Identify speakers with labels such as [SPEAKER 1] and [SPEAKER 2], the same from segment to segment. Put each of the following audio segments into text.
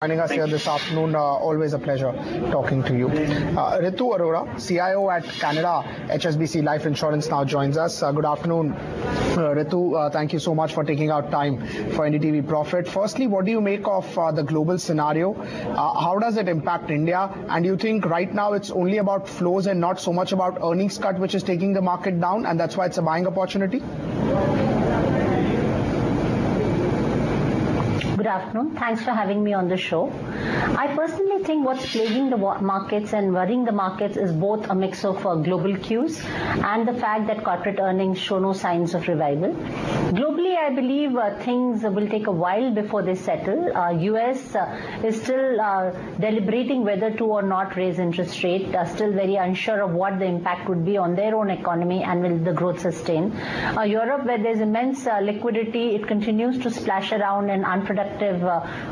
[SPEAKER 1] Joining us here this afternoon. Always a pleasure talking to you. Ritu Arora, CIO at Canada HSBC Life Insurance, now joins us. Good afternoon, Ritu. Thank you so much for taking out time for NDTV Profit. Firstly, what do you make of the global scenario? How does it impact India? And do you think right now it's only about flows and not so much about earnings cut, which is taking the market down, and that's why it's a buying opportunity?
[SPEAKER 2] Good afternoon. Thanks for having me on the show. I personally think what's plaguing the markets and worrying the markets is both a mix of global cues and the fact that corporate earnings show no signs of revival. Globally, I believe things will take a while before they settle. US is still deliberating whether to or not raise interest rate, still very unsure of what the impact would be on their own economy and will the growth sustain. Europe, where there's immense liquidity, it continues to splash around in unproductive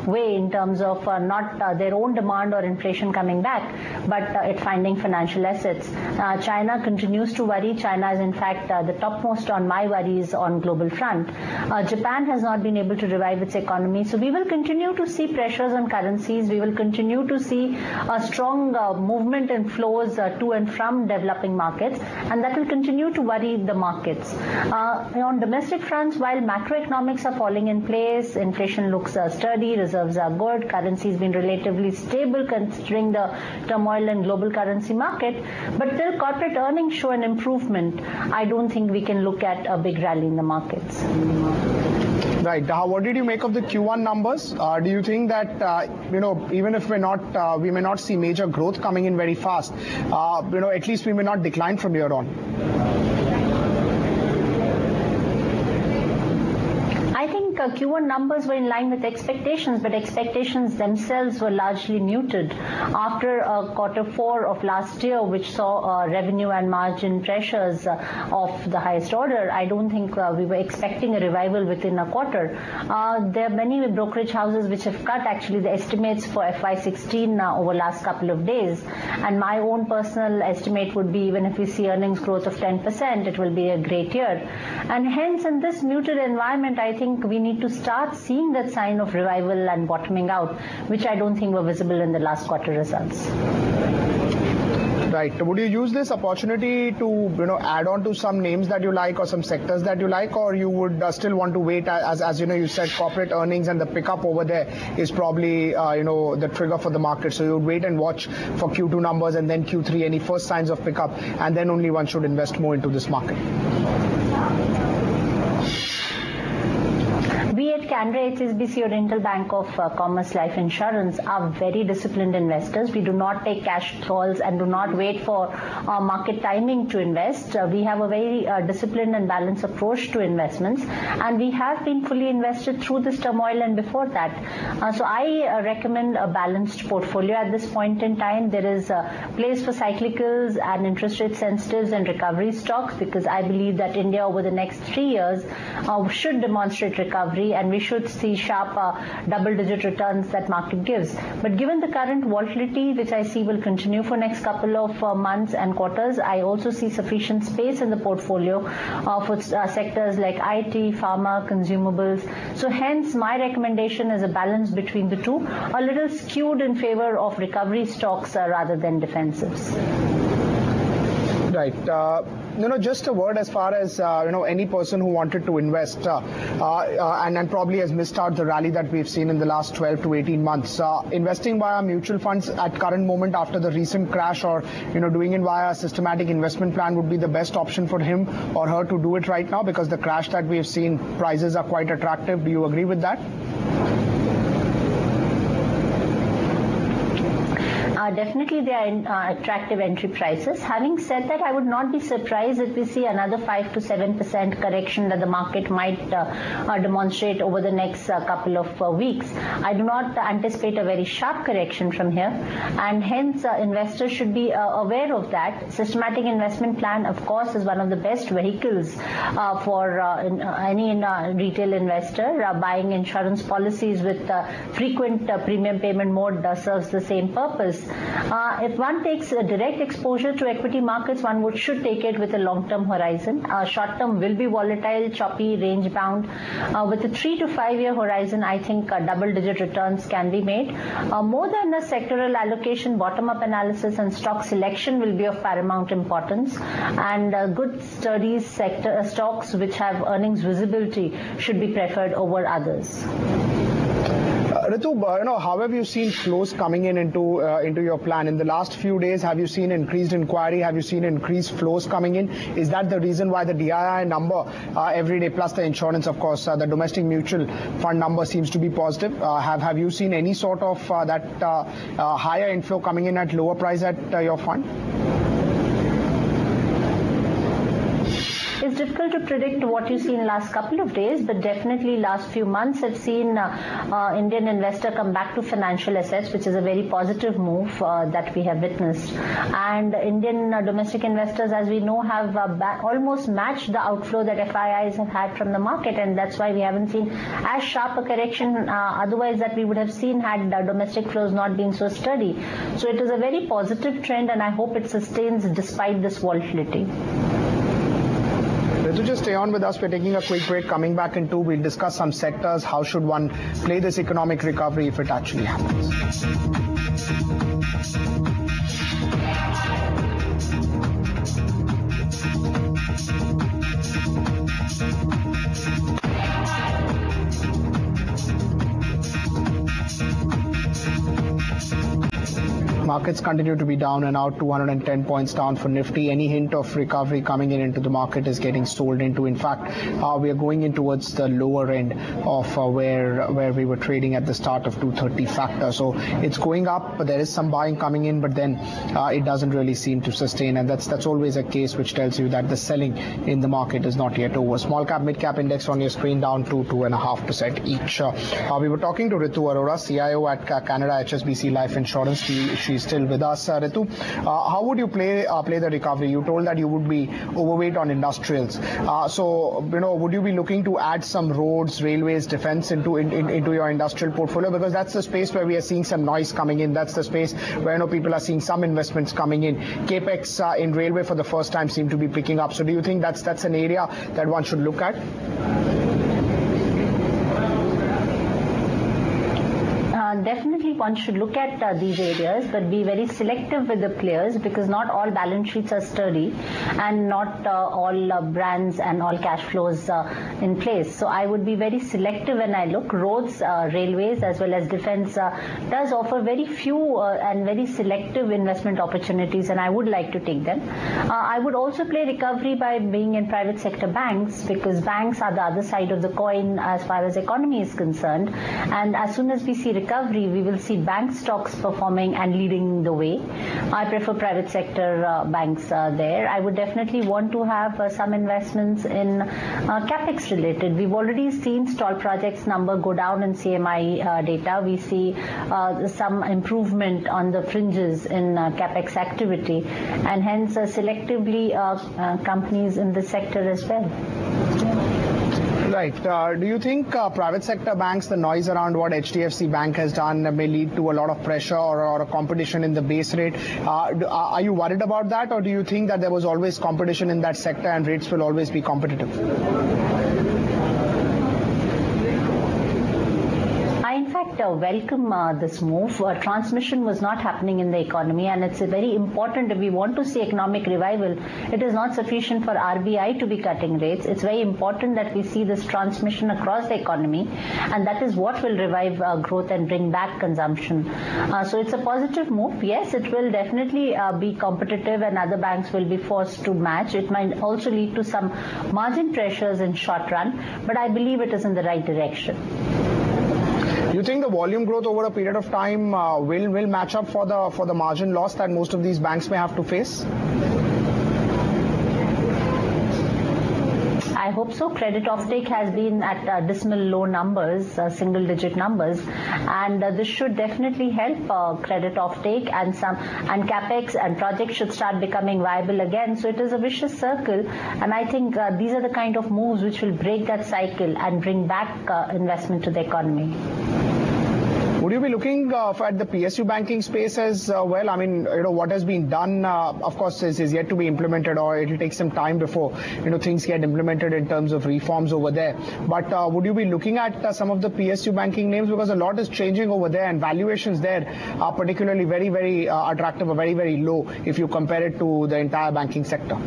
[SPEAKER 2] way in terms of not their own demand or inflation coming back, but it finding financial assets. China continues to worry. China is in fact the topmost on my worries on global front. Japan has not been able to revive its economy, so we will continue to see pressures on currencies. We will continue to see a strong movement in flows to and from developing markets, and that will continue to worry the markets. On domestic fronts, while macroeconomics are falling in place, inflation looks sturdy, reserves are good, currency has been relatively stable considering the turmoil in global currency market, but till corporate earnings show an improvement, I don't think we can look at a big rally in the markets.
[SPEAKER 1] Right. What did you make of the Q1 numbers? Do you think that even if we may not see major growth coming in very fast, at least we may not decline from here on?
[SPEAKER 2] I think Q1 numbers were in line with expectations, but expectations themselves were largely muted after Q4 of last year, which saw revenue and margin pressures of the highest order. I don't think we were expecting a revival within a quarter. There are many brokerage houses which have cut actually the estimates for FY16 over last couple of days, and my own personal estimate would be even if we see earnings growth of 10%, it will be a great year. And hence in this muted environment, I think we need to start seeing that sign of revival and bottoming out, which I don't think were visible in the last quarter results.
[SPEAKER 1] Right. Would you use this opportunity to add on to some names that you like or some sectors that you like, or you would still want to wait as you said corporate earnings and the pickup over there is probably the trigger for the market, so you would wait and watch for Q2 numbers and then Q3 any first signs of pickup, and then only one should invest more into this market?
[SPEAKER 2] We at Canada HSBC Oriental Bank of Commerce Life Insurance are very disciplined investors. We do not take cash calls and do not wait for market timing to invest. We have a very disciplined and balanced approach to investments, and we have been fully invested through this turmoil and before that. So I recommend a balanced portfolio at this point in time. There is a place for cyclicals and interest rate sensitives and recovery stocks, because I believe that India over the next 3 years should demonstrate recovery, and we should see sharp double-digit returns that market gives. But given the current volatility, which I see will continue for next couple of months and quarters, I also see sufficient space in the portfolio for sectors like IT, pharma, consumables. So hence my recommendation is a balance between the two, a little skewed in favor of recovery stocks rather than defensives.
[SPEAKER 1] Right. Just a word as far as any person who wanted to invest and probably has missed out the rally that we've seen in the last 12 to 18 months. Investing via mutual funds at current moment after the recent crash, or doing it via a systematic investment plan would be the best option for him or her to do it right now, because the crash that we've seen, prices are quite attractive. Do you agree with that?
[SPEAKER 2] Definitely they are attractive entry prices. Having said that, I would not be surprised if we see another 5 to 7% correction that the market might demonstrate over the next couple of weeks. I do not anticipate a very sharp correction from here, and hence investors should be aware of that. Systematic investment plan, of course, is one of the best vehicles for any retail investor. Buying insurance policies with frequent premium payment mode serves the same purpose. If one takes a direct exposure to equity markets, one should take it with a long-term horizon. Short-term will be volatile, choppy, range-bound. With a 3 to 5 year horizon, I think double-digit returns can be made. More than a sectoral allocation, bottom-up analysis and stock selection will be of paramount importance. And good, sturdy stocks which have earnings visibility should be preferred over others.
[SPEAKER 1] Ritu, how have you seen flows coming into your plan? In the last few days, have you seen increased inquiry? Have you seen increased flows coming in? Is that the reason why the DII number every day, plus the insurance, of course, the domestic mutual fund number seems to be positive? Have you seen any sort of that higher inflow coming in at lower price at your fund?
[SPEAKER 2] It's difficult to predict what you see in the last couple of days, but definitely last few months have seen Indian investor come back to financial assets, which is a very positive move that we have witnessed. And Indian domestic investors, as we know, have almost matched the outflow that FIIs have had from the market, and that's why we haven't seen as sharp a correction otherwise that we would have seen had domestic flows not been so steady. So it is a very positive trend, and I hope it sustains despite this volatility.
[SPEAKER 1] To just stay on with us, we're taking a quick break. Coming back in 2, we'll discuss some sectors. How should one play this economic recovery if it actually happens? Markets continue to be down and out, 210 points down for Nifty. Any hint of recovery coming into the market is getting sold into. In fact, we are going in towards the lower end of where we were trading at the start of 230 factor. So it's going up, but there is some buying coming in, but then it doesn't really seem to sustain. And that's always a case which tells you that the selling in the market is not yet over. Small cap, mid cap index on your screen down to 2.5% each. We were talking to Ritu Arora, CIO at Canada HSBC Life Insurance. She's still with us. Ritu, how would you play the recovery? You told that you would be overweight on industrials. So would you be looking to add some roads, railways, defense into your industrial portfolio? Because that's the space where we are seeing some noise coming in. That's the space where people are seeing some investments coming in. Capex in railway for the first time seem to be picking up. So do you think that's an area that one should look at?
[SPEAKER 2] Definitely one should look at these areas, but be very selective with the players, because not all balance sheets are sturdy and not all brands and all cash flows in place. So I would be very selective when I look. Roads, railways as well as defense does offer very few and very selective investment opportunities, and I would like to take them. I would also play recovery by being in private sector banks, because banks are the other side of the coin as far as economy is concerned, and as soon as we see recovery, we will see bank stocks performing and leading the way. I prefer private sector banks there. I would definitely want to have some investments in capex related. We've already seen stall projects number go down in CMI data. We see some improvement on the fringes in capex activity, and hence selectively companies in this sector as well.
[SPEAKER 1] Right. Do you think private sector banks, the noise around what HDFC Bank has done may lead to a lot of pressure or a competition in the base rate? Are you worried about that, or do you think that there was always competition in that sector and rates will always be competitive?
[SPEAKER 2] In fact, welcome this move. Transmission was not happening in the economy, and it's very important if we want to see economic revival. It is not sufficient for RBI to be cutting rates. It's very important that we see this transmission across the economy, and that is what will revive growth and bring back consumption. So it's a positive move. Yes, it will definitely be competitive, and other banks will be forced to match. It might also lead to some margin pressures in short run, but I believe it is in the right direction.
[SPEAKER 1] You think the volume growth over a period of time will match up for the margin loss that most of these banks may have to face?
[SPEAKER 2] I hope so. Credit offtake has been at dismal low numbers, single-digit numbers, and this should definitely help credit offtake, and capex and projects should start becoming viable again. So it is a vicious circle, and I think these are the kind of moves which will break that cycle and bring back investment to the economy.
[SPEAKER 1] Would you be looking at the PSU banking space as well? I mean, what has been done, of course, is yet to be implemented, or it will take some time before, things get implemented in terms of reforms over there. But would you be looking at some of the PSU banking names, because a lot is changing over there and valuations there are particularly very, very attractive or very, very low if you compare it to the entire banking sector?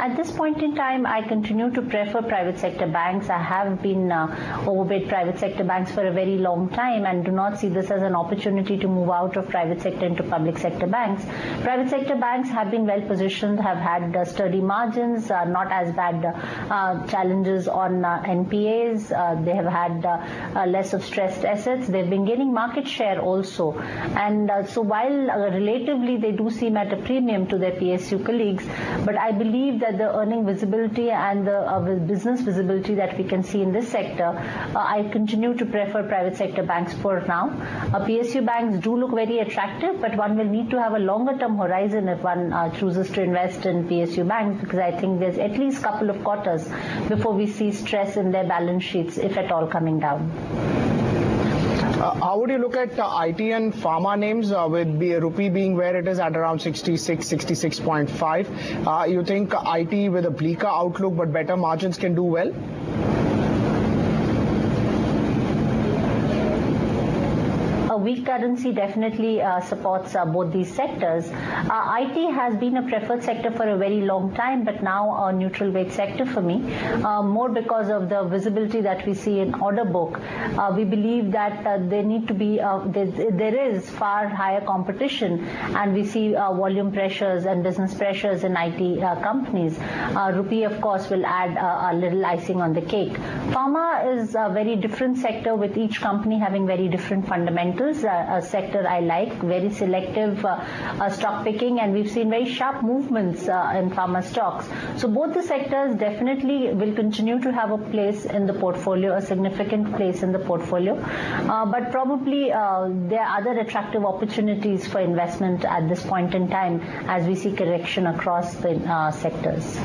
[SPEAKER 2] At this point in time, I continue to prefer private sector banks. I have been overweight private sector banks for a very long time and do not see this as an opportunity to move out of private sector into public sector banks. Private sector banks have been well positioned, have had sturdy margins, not as bad challenges on NPAs. They have had less of stressed assets. They've been gaining market share also. And so while relatively they do seem at a premium to their PSU colleagues, but I believe that the earning visibility and the business visibility that we can see in this sector, I continue to prefer private sector banks for now. PSU banks do look very attractive, but one will need to have a longer term horizon if one chooses to invest in PSU banks, because I think there's at least a couple of quarters before we see stress in their balance sheets, if at all, coming down.
[SPEAKER 1] How would you look at IT and pharma names with the rupee being where it is at around 66, 66.5? You think IT with a bleaker outlook but better margins can do well?
[SPEAKER 2] A weak currency definitely supports both these sectors. IT has been a preferred sector for a very long time, but now a neutral weight sector for me, more because of the visibility that we see in order book. We believe that there need to be, there is far higher competition, and we see volume pressures and business pressures in IT companies. Rupee, of course, will add a little icing on the cake. Pharma is a very different sector, with each company having very different fundamentals. A sector I like, very selective stock picking, and we've seen very sharp movements in pharma stocks. So both the sectors definitely will continue to have a place in the portfolio, a significant place in the portfolio. But probably there are other attractive opportunities for investment at this point in time as we see correction across the sectors.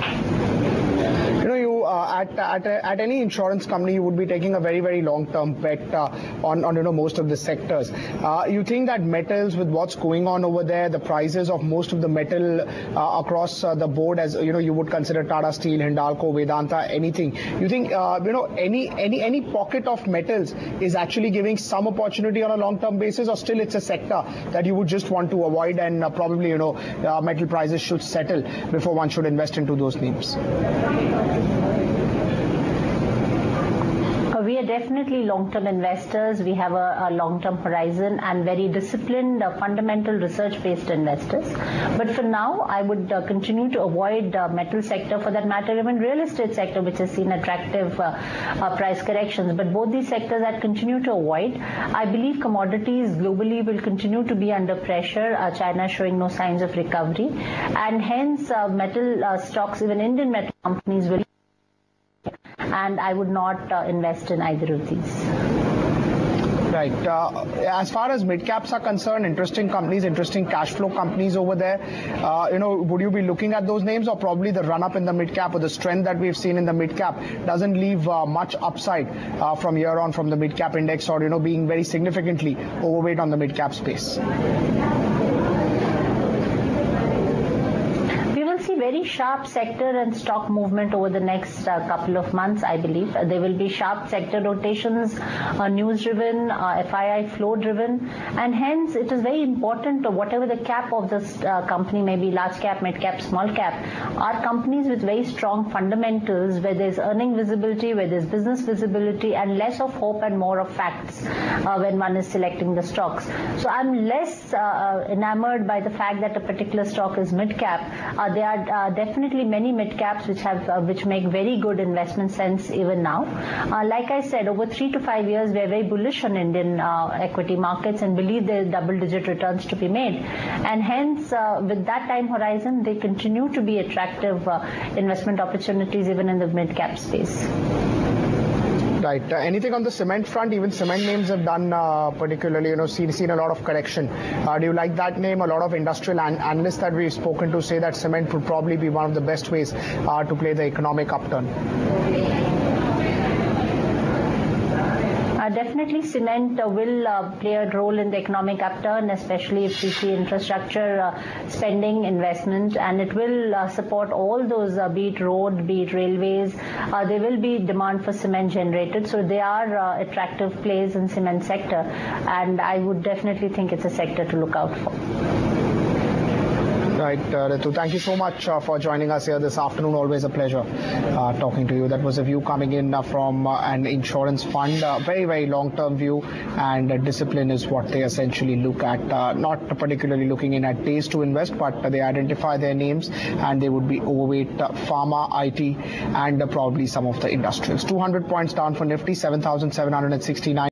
[SPEAKER 1] At any insurance company, you would be taking a very, very long-term bet on most of the sectors. You think that metals, with what's going on over there, the prices of most of the metal across the board, as you would consider Tata Steel, Hindalco, Vedanta, anything. You think any pocket of metals is actually giving some opportunity on a long-term basis, or still it's a sector that you would just want to avoid, and probably metal prices should settle before one should invest into those names?
[SPEAKER 2] We are definitely long-term investors. We have a long-term horizon and very disciplined, fundamental research-based investors. But for now, I would continue to avoid metal sector, for that matter, even real estate sector, which has seen attractive price corrections. But both these sectors I'd continue to avoid. I believe commodities globally will continue to be under pressure. China showing no signs of recovery, and hence metal stocks, even Indian metal companies, will. And I would not invest in either of these.
[SPEAKER 1] Right. As far as mid-caps are concerned, interesting companies, interesting cash flow companies over there. Would you be looking at those names, or probably the run-up in the mid-cap or the strength that we've seen in the mid-cap doesn't leave much upside from here on from the mid-cap index, or, being very significantly overweight on the mid-cap space?
[SPEAKER 2] Very sharp sector and stock movement over the next couple of months, I believe. There will be sharp sector rotations, news-driven, FII flow-driven, and hence it is very important, whatever the cap of this company may be, large cap, mid cap, small cap, are companies with very strong fundamentals, where there's earning visibility, where there's business visibility, and less of hope and more of facts when one is selecting the stocks. So I'm less enamored by the fact that a particular stock is mid-cap. There are definitely many mid-caps which make very good investment sense even now. Like I said, over 3 to 5 years, we are very bullish on Indian equity markets and believe there are double-digit returns to be made. And hence, with that time horizon, they continue to be attractive investment opportunities even in the mid-cap space.
[SPEAKER 1] Right. Anything on the cement front? Even cement names have done particularly, seen a lot of correction. Do you like that name? A lot of industrial analysts that we've spoken to say that cement would probably be one of the best ways to play the economic upturn.
[SPEAKER 2] Definitely cement will play a role in the economic upturn, especially if we see infrastructure spending, investment, and it will support all those, be it road, be it railways. There will be demand for cement generated, so they are attractive plays in cement sector, and I would definitely think it's a sector to look out for.
[SPEAKER 1] Right, Ritu, thank you so much for joining us here this afternoon. Always a pleasure talking to you. That was a view coming in from an insurance fund, very, very long-term view, and discipline is what they essentially look at. Not particularly looking in at days to invest, but they identify their names and they would be overweight pharma, IT, and probably some of the industrials. 200 points down for Nifty, 7,769.